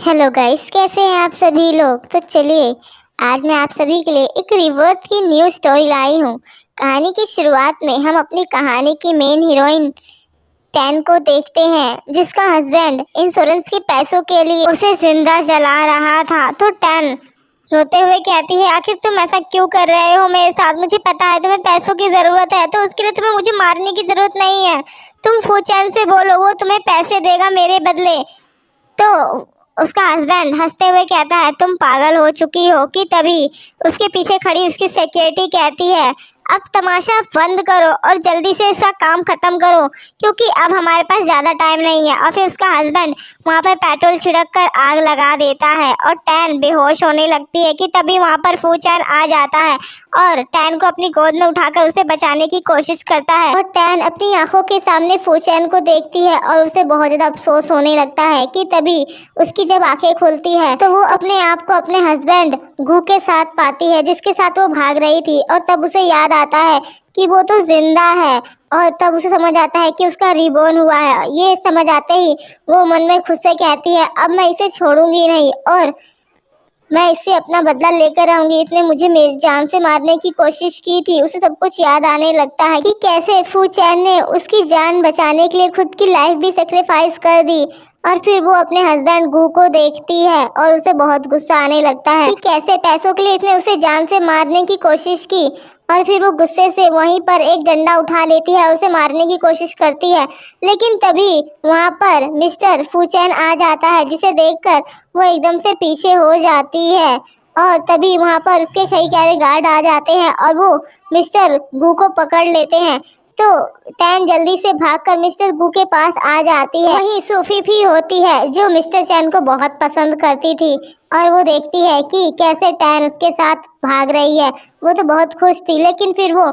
Hello guys, कैसे हैं आप सभी लोग। तो चलिए आज मैं आप सभी के लिए एक रिवर्स की न्यू स्टोरी लाई हूँ। कहानी की शुरुआत में हम अपनी कहानी की मेन हीरोइन टैन को देखते हैं, जिसका हस्बैंड इंश्योरेंस के पैसों के लिए उसे जिंदा जला रहा था। तो टैन रोते हुए कहती है, आखिर तुम ऐसा क्यों कर रहे हो मेरे साथ। मुझे पता है तुम्हें पैसों की ज़रूरत है, तो उसके लिए तुम्हें मुझे मारने की ज़रूरत नहीं है। तुम फू चैन से बोलो, वो तुम्हें पैसे देगा मेरे बदले। तो उसका हस्बैंड हंसते हुए कहता है, तुम पागल हो चुकी हो। कि तभी उसके पीछे खड़ी उसकी सिक्योरिटी कहती है, अब तमाशा बंद करो और जल्दी से इसका काम खत्म करो, क्योंकि अब हमारे पास ज़्यादा टाइम नहीं है। और फिर उसका हस्बैंड वहाँ पर पेट्रोल छिड़क कर आग लगा देता है और टैन बेहोश होने लगती है। कि तभी वहाँ पर फू चैन आ जाता है और टैन को अपनी गोद में उठाकर उसे बचाने की कोशिश करता है। और टैन अपनी आंखों के सामने फू चैन को देखती है और उसे बहुत ज़्यादा अफसोस होने लगता है। कि तभी उसकी जब आंखें खुलती है तो वो अपने आप को अपने हस्बैंड गू के साथ पाती है, जिसके साथ वो भाग रही थी। और तब उसे याद आता है कि वो तो जिंदा है। और तब उसे समझ आता है कि उसका रिबॉर्न हुआ है। ये समझ आते ही वो मन में खुद से कहती है, अब मैं इसे छोड़ूंगी नहीं और मैं इससे अपना बदला लेकर रहूंगी। इसने मुझे मेरी जान से मारने की कोशिश की थी। उसे सब कुछ याद आने लगता है कि कैसे फू चैन ने उसकी जान बचाने के लिए खुद की लाइफ भी सेक्रीफाइस कर दी। और फिर वो अपने हस्बैंड गू को देखती है और उसे बहुत गुस्सा आने लगता है कि कैसे पैसों के लिए इसने उसे जान से मारने की कोशिश की। और फिर वो गुस्से से वहीं पर एक डंडा उठा लेती है और उसे मारने की कोशिश करती है। लेकिन तभी वहाँ पर मिस्टर फू चैन आ जाता है, जिसे देखकर वो एकदम से पीछे हो जाती है। और तभी वहाँ पर उसके कई सारे गार्ड आ जाते हैं और वो मिस्टर गू को पकड़ लेते हैं। तो टैन जल्दी से भागकर मिस्टर गू के पास आ जाती है। वहीं सूफी भी होती है, जो मिस्टर चैन को बहुत पसंद करती थी। और वो देखती है कि कैसे टैन उसके साथ भाग रही है। वो तो बहुत खुश थी, लेकिन फिर वो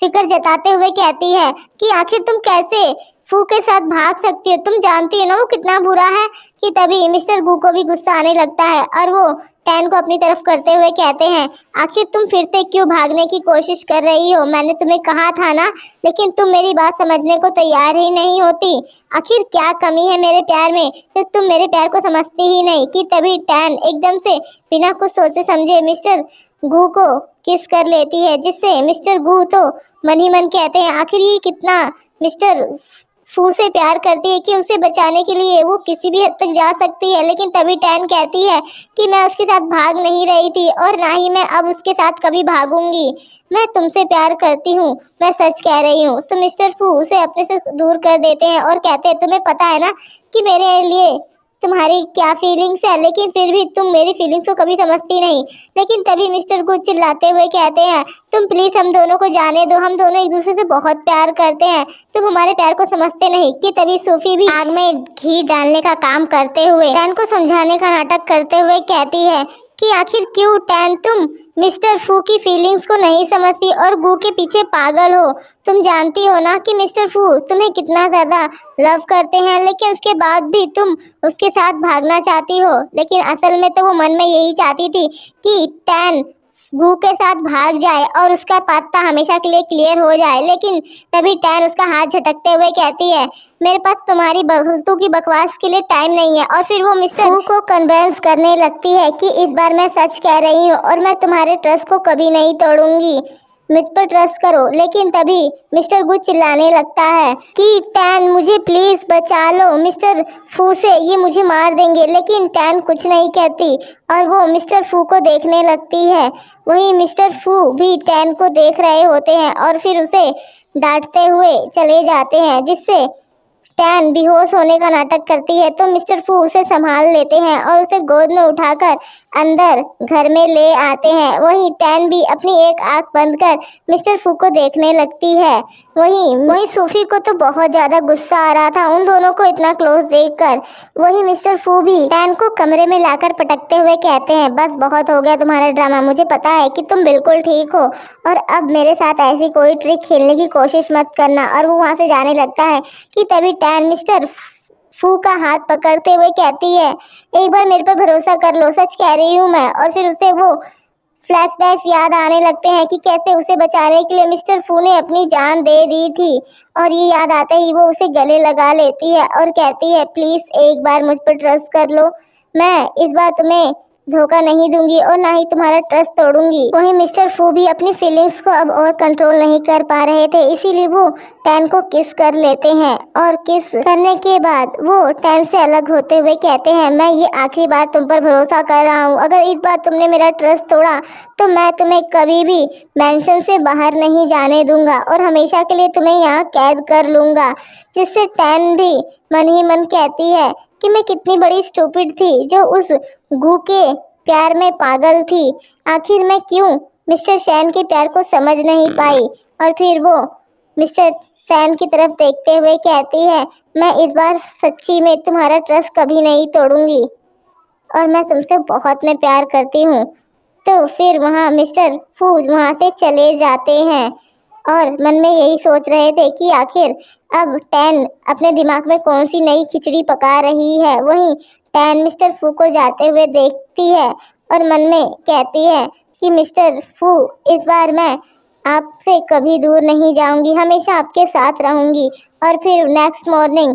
फिक्र जताते हुए कहती है कि आखिर तुम कैसे फू के साथ भाग सकती हो, तुम जानती हो ना वो कितना बुरा है। कि तभी मिस्टर गू को भी गुस्सा आने लगता है और वो टैन को अपनी तरफ करते हुए कहते हैं, आखिर तुम फिर से क्यों भागने की कोशिश कर रही हो। मैंने तुम्हें कहा था ना, लेकिन तुम मेरी बात समझने को तैयार ही नहीं होती। आखिर क्या कमी है मेरे प्यार में जो तुम मेरे प्यार को समझती ही नहीं। कि तभी टैन एकदम से बिना कुछ सोचे समझे मिस्टर गू को किस कर लेती है, जिससे मिस्टर गू तो मन ही मन कहते हैं, आखिर ये कितना मिस्टर फू से प्यार करती है कि उसे बचाने के लिए वो किसी भी हद तक जा सकती है। लेकिन तभी टैन कहती है कि मैं उसके साथ भाग नहीं रही थी और ना ही मैं अब उसके साथ कभी भागूंगी। मैं तुमसे प्यार करती हूँ, मैं सच कह रही हूँ। तो मिस्टर फू उसे अपने से दूर कर देते हैं और कहते हैं, तुम्हें पता है ना कि मेरे लिए तुम्हारी क्या फीलिंग्स है, लेकिन फिर भी तुम मेरी फीलिंग्स को कभी समझती नहीं। लेकिन तभी मिस्टर को चिल्लाते हुए कहते हैं, तुम प्लीज हम दोनों को जाने दो, हम दोनों एक दूसरे से बहुत प्यार करते हैं, तुम हमारे प्यार को समझते नहीं। कि तभी सूफी भी आग में घी डालने का काम करते हुए टैन को समझाने का नाटक करते हुए कहती है कि आखिर क्यों टैन तुम मिस्टर फू की फीलिंग्स को नहीं समझती और गू के पीछे पागल हो। तुम जानती हो ना कि मिस्टर फू तुम्हें कितना ज़्यादा लव करते हैं, लेकिन उसके बाद भी तुम उसके साथ भागना चाहती हो। लेकिन असल में तो वो मन में यही चाहती थी कि टैन गू के साथ भाग जाए और उसका पत्ता हमेशा के लिए क्लियर हो जाए। लेकिन तभी टैन उसका हाथ झटकते हुए कहती है, मेरे पास तुम्हारी फालतू की बकवास के लिए टाइम नहीं है। और फिर वो मिस्टर गू को कन्विंस करने लगती है कि इस बार मैं सच कह रही हूँ और मैं तुम्हारे ट्रस्ट को कभी नहीं तोड़ूंगी, मुझ पर ट्रस्ट करो। लेकिन तभी मिस्टर गू चिल्लाने लगता है कि टैन मुझे प्लीज बचा लो मिस्टर फू से, ये मुझे मार देंगे। लेकिन टैन कुछ नहीं कहती और वो मिस्टर फू को देखने लगती है। वहीं मिस्टर फू भी टैन को देख रहे होते हैं और फिर उसे डांटते हुए चले जाते हैं, जिससे टैन बेहोश होने का नाटक करती है। तो मिस्टर फू उसे संभाल लेते हैं और उसे गोद में उठाकर अंदर घर में ले आते हैं। वहीं टैन भी अपनी एक आंख बंद कर मिस्टर फू को देखने लगती है। वहीं सूफी को तो बहुत ज़्यादा गुस्सा आ रहा था उन दोनों को इतना क्लोज देखकर। वहीं मिस्टर फू भी टैन को कमरे में लाकर पटकते हुए कहते हैं, बस बहुत हो गया तुम्हारा ड्रामा, मुझे पता है कि तुम बिल्कुल ठीक हो और अब मेरे साथ ऐसी कोई ट्रिक खेलने की कोशिश मत करना। और वो वहाँ से जाने लगता है। कि तभी टैन मिस्टर फू का हाथ पकड़ते हुए कहती है, एक बार मेरे पर भरोसा कर लो, सच कह रही हूँ मैं। और फिर उसे वो फ्लैशबैक्स याद आने लगते हैं कि कैसे उसे बचाने के लिए मिस्टर फू ने अपनी जान दे दी थी। और ये याद आते ही वो उसे गले लगा लेती है और कहती है, प्लीज़ एक बार मुझ पर ट्रस्ट कर लो, मैं इस बार तुम्हें धोखा नहीं दूंगी और ना ही तुम्हारा ट्रस्ट तोड़ूंगी। वहीं मिस्टर फू भी अपनी फीलिंग्स को अब और कंट्रोल नहीं कर पा रहे थे, इसीलिए वो टैन को किस कर लेते हैं और किस करने के बाद वो टैन से अलग होते हुए कहते हैं, मैं ये आखिरी बार तुम पर भरोसा कर रहा हूँ। अगर इस बार तुमने मेरा ट्रस्ट तोड़ा तो मैं तुम्हें कभी भी मैंशन से बाहर नहीं जाने दूंगा और हमेशा के लिए तुम्हें यहाँ कैद कर लूंगा। जिससे टैन भी मन ही मन कहती है कि मैं कितनी बड़ी स्टूपिड थी जो उस गू के प्यार में पागल थी। आखिर मैं क्यों मिस्टर सैन के प्यार को समझ नहीं पाई। और फिर वो मिस्टर सैन की तरफ देखते हुए कहती है, मैं इस बार सच्ची में तुम्हारा ट्रस्ट कभी नहीं तोड़ूंगी और मैं तुमसे बहुत में प्यार करती हूँ। तो फिर वहाँ मिस्टर फूज वहाँ से चले जाते हैं और मन में यही सोच रहे थे कि आखिर अब टैन अपने दिमाग में कौन सी नई खिचड़ी पका रही है। वहीं टैन मिस्टर फू को जाते हुए देखती है और मन में कहती है कि मिस्टर फू, इस बार मैं आपसे कभी दूर नहीं जाऊंगी, हमेशा आपके साथ रहूंगी। और फिर नेक्स्ट मॉर्निंग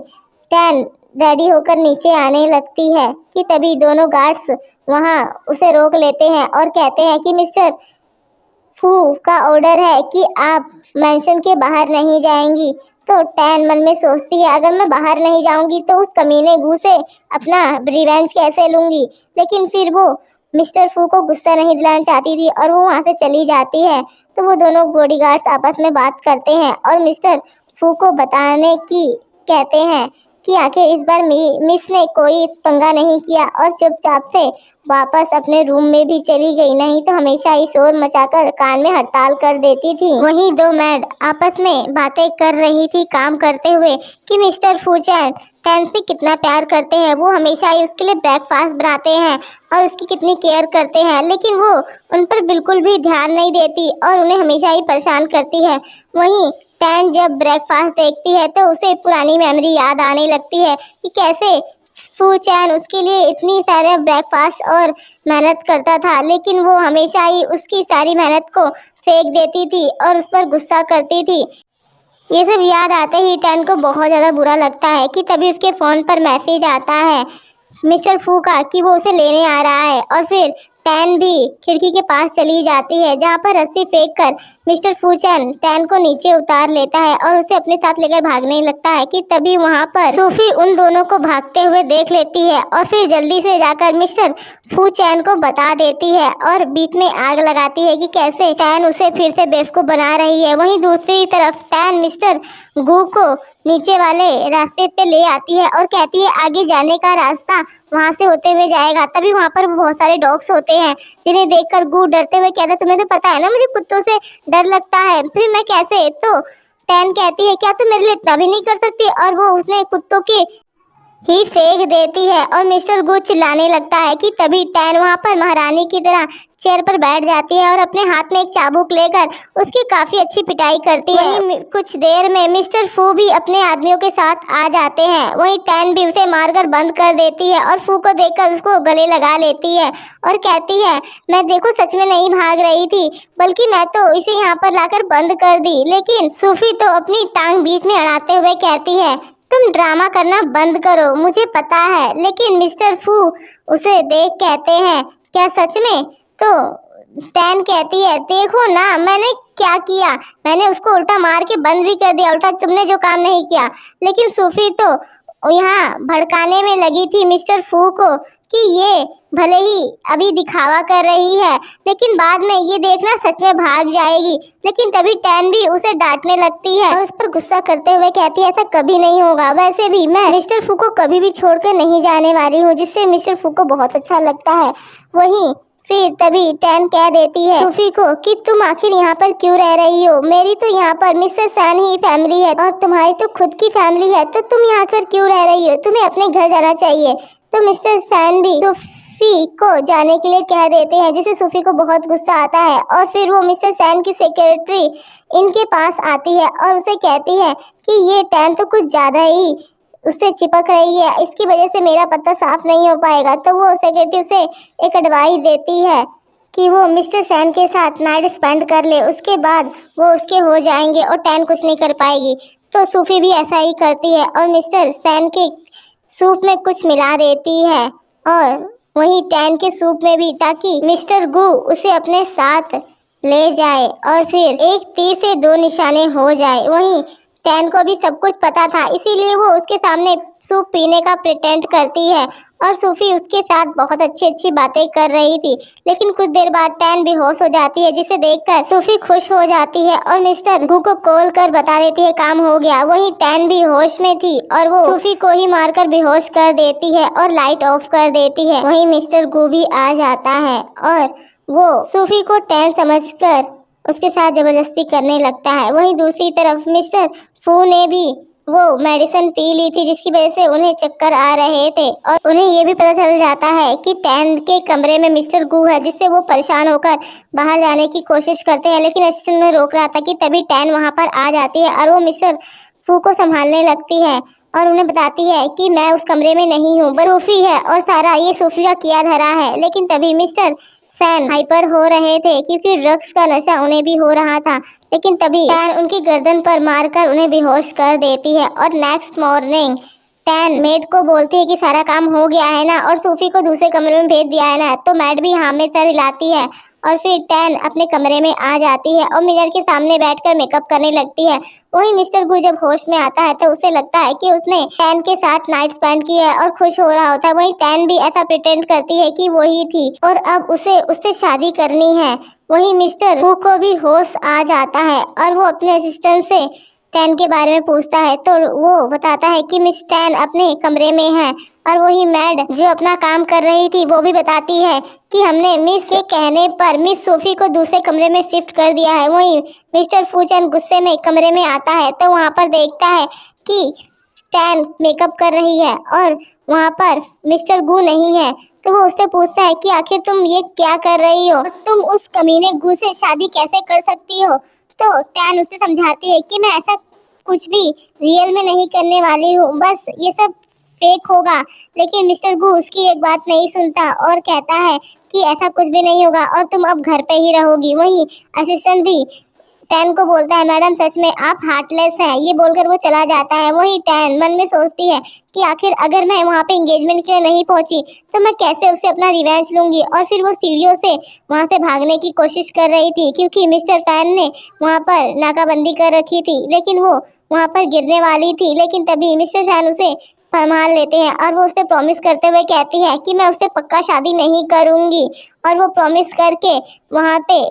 टैन रेडी होकर नीचे आने लगती है कि तभी दोनों गार्ड्स वहाँ उसे रोक लेते हैं और कहते हैं कि मिस्टर फू का ऑर्डर है कि आप मेंशन के बाहर नहीं जाएंगी। तो टैन मन में सोचती है, अगर मैं बाहर नहीं जाऊंगी तो उस कमीने गू से अपना रिवेंज कैसे लूंगी। लेकिन फिर वो मिस्टर फू को गुस्सा नहीं दिलाना चाहती थी और वो वहाँ से चली जाती है। तो वो दोनों बॉडीगार्ड्स आपस में बात करते हैं और मिस्टर फू को बताने की कहते हैं कि आखिर इस बार मिस ने कोई पंगा नहीं किया और चुपचाप से वापस अपने रूम में भी चली गई, नहीं तो हमेशा ही शोर मचाकर कान में हड़ताल कर देती थी। वहीं दो मैड आपस में बातें कर रही थी काम करते हुए कि मिस्टर फूचैन टैन से कितना प्यार करते हैं, वो हमेशा ही उसके लिए ब्रेकफास्ट बनाते हैं और उसकी कितनी केयर करते हैं, लेकिन वो उन पर बिल्कुल भी ध्यान नहीं देती और उन्हें हमेशा ही परेशान करती है। वहीं टैन जब ब्रेकफास्ट देखती है तो उसे पुरानी मेमोरी याद आने लगती है कि कैसे फू चैन उसके लिए इतनी सारे ब्रेकफास्ट और मेहनत करता था, लेकिन वो हमेशा ही उसकी सारी मेहनत को फेंक देती थी और उस पर गुस्सा करती थी। ये सब याद आते ही टैन को बहुत ज़्यादा बुरा लगता है कि तभी उसके फ़ोन पर मैसेज आता है मिस्टर फू का कि वो उसे लेने आ रहा है। और फिर टैन भी खिड़की के पास चली जाती है जहाँ पर रस्सी फेंक कर मिस्टर फूचैन टैन को नीचे उतार लेता है और उसे अपने साथ लेकर भागने लगता है कि तभी वहाँ पर सूफी उन दोनों को भागते हुए देख लेती है और फिर जल्दी से जाकर मिस्टर फूचैन को बता देती है और बीच में आग लगाती है कि कैसे टैन उसे फिर से बेवकूफ़ बना रही है। वहीं दूसरी तरफ टैन मिस्टर गू को नीचे वाले रास्ते पे ले आती है और कहती है आगे जाने का रास्ता वहाँ से होते हुए जाएगा। तभी वहाँ पर बहुत सारे डॉग्स होते हैं जिन्हें देखकर गू डरते हुए कहता है, तुम्हें तो पता है ना मुझे कुत्तों से डर लगता है, फिर मैं कैसे। तो टैन कहती है क्या तुम मेरे लिए इतना भी नहीं कर सकती, और वो उसने कुत्तों के ही फेंक देती है और मिस्टर गू चिल्लाने लगता है कि तभी टैन वहाँ पर महारानी की तरह चेयर पर बैठ जाती है और अपने हाथ में एक चाबुक लेकर उसकी काफी अच्छी पिटाई करती है। वहीं कुछ देर में मिस्टर फू भी अपने आदमियों के साथ आ जाते हैं। वहीं टैन भी उसे मारकर बंद कर देती है और फू को देखकर उसको गले लगा लेती है और कहती है मैं देखो सच में नहीं भाग रही थी, बल्कि मैं तो इसे यहाँ पर लाकर बंद कर दी। लेकिन सूफी तो अपनी टांग बीच में अड़ाते हुए कहती है तुम ड्रामा करना बंद करो, मुझे पता है। लेकिन मिस्टर फू उसे देख कहते हैं क्या सच में। तो स्टैन कहती है देखो ना मैंने क्या किया, मैंने उसको उल्टा मार के बंद भी कर दिया, उल्टा तुमने जो काम नहीं किया। लेकिन सूफी तो यहाँ भड़काने में लगी थी मिस्टर फू को कि ये भले ही अभी दिखावा कर रही है लेकिन बाद में ये देखना सच में भाग जाएगी। लेकिन तभी टैन भी उसे डांटने लगती है और उस पर गुस्सा करते हुए कहती है ऐसा कभी नहीं होगा, वैसे भी मैं मिस्टर फू को कभी भी छोड़कर नहीं जाने वाली हूँ, जिससे मिस्टर फू को बहुत अच्छा लगता है। वहीं फिर तभी टैन कह देती है सूफी को कि तुम आखिर यहाँ पर क्यों रह रही हो, मेरी तो यहाँ पर मिस्टर सैन ही फैमिली है और तुम्हारी तो खुद की फैमिली है, तो तुम यहाँ पर क्यों रह रही हो, तुम्हें अपने घर जाना चाहिए। तो मिस्टर सैन भी सूफी को जाने के लिए कह देते हैं, जिससे सूफी को बहुत गुस्सा आता है और फिर वो मिस्टर सैन की सेक्रेटरी इनके पास आती है और उसे कहती है कि ये टैन तो कुछ ज़्यादा ही उससे चिपक रही है, इसकी वजह से मेरा पता साफ नहीं हो पाएगा। तो वो सेक्रेटरी से एक एडवाइस देती है कि वो मिस्टर सैन के साथ नाइट स्पेंड कर ले, उसके बाद वो उसके हो जाएंगे और टैन कुछ नहीं कर पाएगी। तो सूफी भी ऐसा ही करती है और मिस्टर सैन के सूप में कुछ मिला देती है और वहीं टैन के सूप में भी, ताकि मिस्टर गू उसे अपने साथ ले जाए और फिर एक तीर से दो निशाने हो जाए। वहीं टैन को भी सब कुछ पता था, इसीलिए वो उसके सामने सूप पीने का प्रिटेंड करती है और सूफी उसके साथ बहुत अच्छी अच्छी बातें कर रही थी। लेकिन कुछ देर बाद टैन बेहोश हो जाती है, जिसे देखकर सूफी खुश हो जाती है और मिस्टर गू को कॉल कर बता देती है काम हो गया। वहीं टैन भी होश में थी और वो सूफी को ही मारकर बेहोश कर देती है और लाइट ऑफ कर देती है। वहीं मिस्टर गू भी आ जाता है और वो सूफी को टैन समझकर उसके साथ जबरदस्ती करने लगता है। वहीं दूसरी तरफ मिस्टर फू ने भी वो मेडिसिन पी ली थी, जिसकी वजह से उन्हें चक्कर आ रहे थे और उन्हें ये भी पता चल जाता है कि टैन के कमरे में मिस्टर गू है, जिससे वो परेशान होकर बाहर जाने की कोशिश करते हैं। लेकिन असिस्टेंट उन्हें रोक रहा था कि तभी टैन वहां पर आ जाती है और वो मिस्टर फू को संभालने लगती है और उन्हें बताती है कि मैं उस कमरे में नहीं हूँ, सूफी है और सारा ये सूफी का किया धरा है। लेकिन तभी मिस्टर सैन हाइपर हो रहे थे क्योंकि ड्रग्स का नशा उन्हें भी हो रहा था। लेकिन तभी टैन उनकी गर्दन पर मारकर उन्हें बेहोश कर देती है और नेक्स्ट मॉर्निंग टैन मेड को बोलती है कि सारा काम हो गया है ना और सूफी को दूसरे कमरे में भेज दिया है ना। तो मेड भी हाँ में सर हिलाती है और फिर टैन अपने कमरे में आ जाती है और मिरर के सामने बैठकर मेकअप करने लगती है। वहीं मिस्टर गू जब होश में आता है तो उसे लगता है कि उसने टैन के साथ नाइट स्पेंड किया है और खुश हो रहा होता है। वहीं टैन भी ऐसा प्रिटेंड करती है कि वही थी और अब उसे उससे शादी करनी है। वहीं मिस्टर गू को भी होश आ जाता है और वो अपने असिस्टेंट से टैन के बारे में पूछता है तो वो बताता है कि मिस टैन अपने कमरे में है और वही मैड जो अपना काम कर रही थी वो भी बताती है कि हमने मिस के कहने पर मिस सोफी को दूसरे कमरे में शिफ्ट कर दिया है। वहीं मिस्टर फूचन गुस्से में कमरे में आता है तो वहाँ पर देखता है कि टैन मेकअप कर रही है और वहाँ पर मिस्टर गू नहीं है। तो वो उससे पूछता है कि आखिर तुम ये क्या कर रही हो, तुम उस कमीने गू से शादी कैसे कर सकती हो। तो टैन उसे समझाती है कि मैं ऐसा कुछ भी रियल में नहीं करने वाली हूँ, बस ये सब फेक होगा। लेकिन मिस्टर गू उसकी एक बात नहीं सुनता और कहता है कि ऐसा कुछ भी नहीं होगा और तुम अब घर पे ही रहोगी। वहीं असिस्टेंट भी टैन को बोलता है मैडम सच में आप हार्टलेस हैं, ये बोलकर वो चला जाता है। वहीं टैन मन में सोचती है कि आखिर अगर मैं वहाँ पे एंगेजमेंट के लिए नहीं पहुँची तो मैं कैसे उससे अपना रिवेंज लूंगी। और फिर वो सीढ़ियों से वहाँ से भागने की कोशिश कर रही थी क्योंकि मिस्टर फैन ने वहाँ पर नाकाबंदी कर रखी थी, लेकिन वो वहाँ पर गिरने वाली थी। लेकिन तभी मिस्टर फैन उसे संभाल लेते हैं और वो उसे प्रॉमिस करते हुए कहती है कि मैं उससे पक्का शादी नहीं करूंगी। और वो प्रॉमिस करके वहाँ पे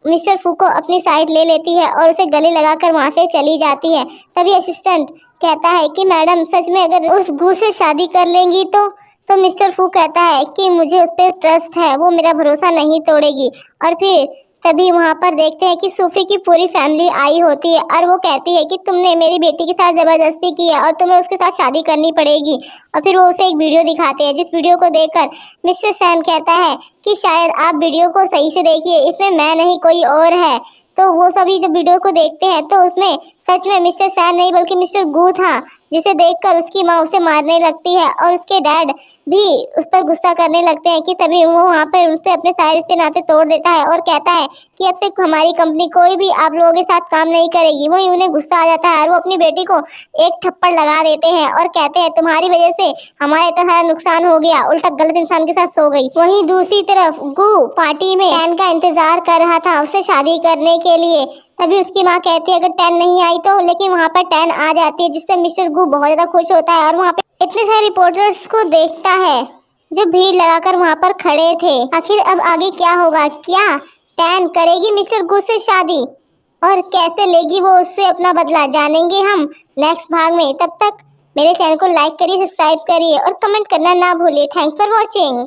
मिस्टर फू को अपनी साइड ले लेती है और उसे गले लगाकर वहाँ से चली जाती है। तभी असिस्टेंट कहता है कि मैडम सच में अगर उस गू से शादी कर लेंगी तो मिस्टर फू कहता है कि मुझे उस पर ट्रस्ट है, वो मेरा भरोसा नहीं तोड़ेगी। और फिर तभी वहाँ पर देखते हैं कि सूफी की पूरी फैमिली आई होती है और वो कहती है कि तुमने मेरी बेटी के साथ जबरदस्ती की है और तुम्हें उसके साथ शादी करनी पड़ेगी। और फिर वो उसे एक वीडियो दिखाते हैं, जिस वीडियो को देखकर मिस्टर सैन कहता है कि शायद आप वीडियो को सही से देखिए, इसमें मैं नहीं कोई और है। तो वो सभी जब वीडियो को देखते हैं तो उसमें सच में मिस्टर सैन नहीं बल्कि मिस्टर गू था, जिसे देखकर उसकी माँ उसे मारने लगती है और उसके डैड भी उस पर गुस्सा करने लगते हैं। कि तभी वो वहाँ पर उनसे अपने सारे रिश्ते नाते तोड़ देता है और कहता है कि अब से हमारी कंपनी कोई भी आप लोगों के साथ काम नहीं करेगी। वहीं उन्हें गुस्सा आ जाता है और वो अपनी बेटी को एक थप्पड़ लगा देते हैं और कहते हैं तुम्हारी वजह से हमारा इतना सारा नुकसान हो गया, उल्टा गलत इंसान के साथ सो गई। वहीं दूसरी तरफ गू पार्टी में टैन का इंतजार कर रहा था उससे शादी करने के लिए। तभी उसकी माँ कहती है अगर टैन नहीं आई तो, लेकिन वहाँ पर टैन आ जाती है जिससे मिस्टर गू बहुत ज्यादा खुश होता है और वहाँ पे इतने सारे रिपोर्टर्स को देखता है जो भीड़ लगाकर वहाँ पर खड़े थे। आखिर अब आगे क्या होगा, क्या टैन करेगी मिस्टर गू से शादी और कैसे लेगी वो उससे अपना बदला, जानेंगे हम नेक्स्ट भाग में। तब तक मेरे चैनल को लाइक करिए, सब्सक्राइब करिए और कमेंट करना ना भूलिए। Thanks for watching.